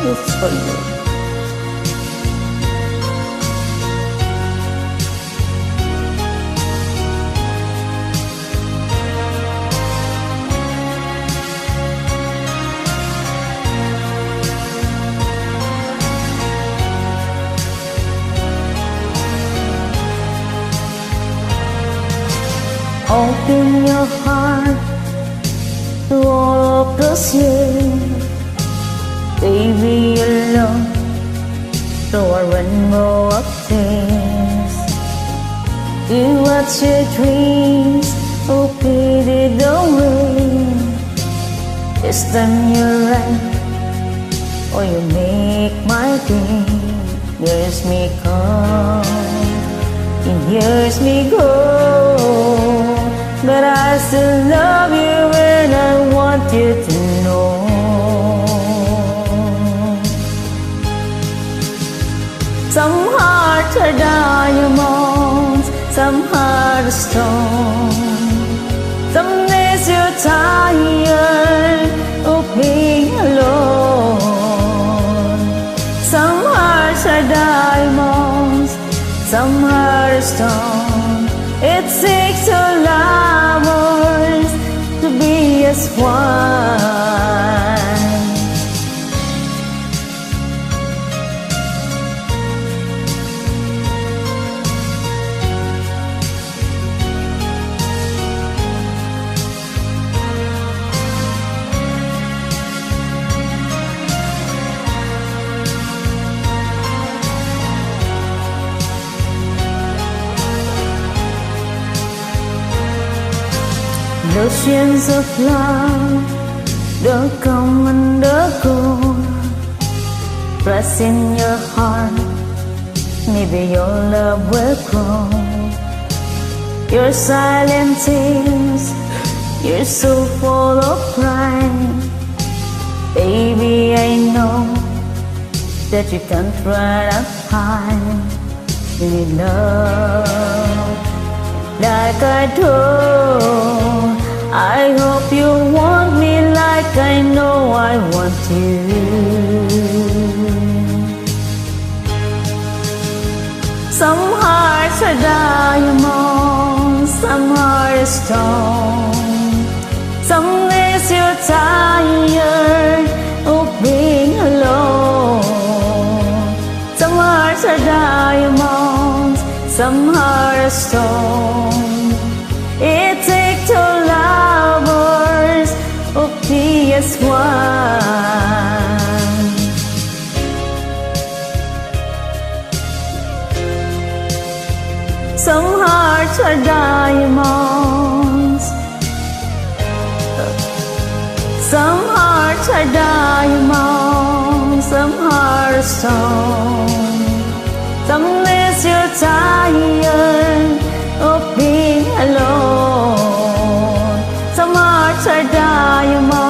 It's for you. Open your heart to all of those years, baby, alone through a rainbow of tears. Do what your dreams will pity the way. This time you're right, or you make my day. Years may come and years may go, but I still love you and I want you to know. Some hearts are diamonds, some hearts are stone. Some days you're tired of being alone. Some hearts are diamonds, some hearts are stone. It takes two lovers to be as one. Oceans of love don't come and go. Press in your heart, maybe your love will grow. Your silent tears, you're so full of pride. Baby, I know that you can't run up high. You need love like I do. I hope you want me like I know I want you. Some hearts are diamonds, some hearts are stone. Some days you're tired of being alone. Some hearts are diamonds, some hearts are stone. It takes two lovers of be as one. Some hearts are diamonds, some hearts are diamonds, some hearts are stone. Some days you're tired of being alone. Some hearts are diamonds,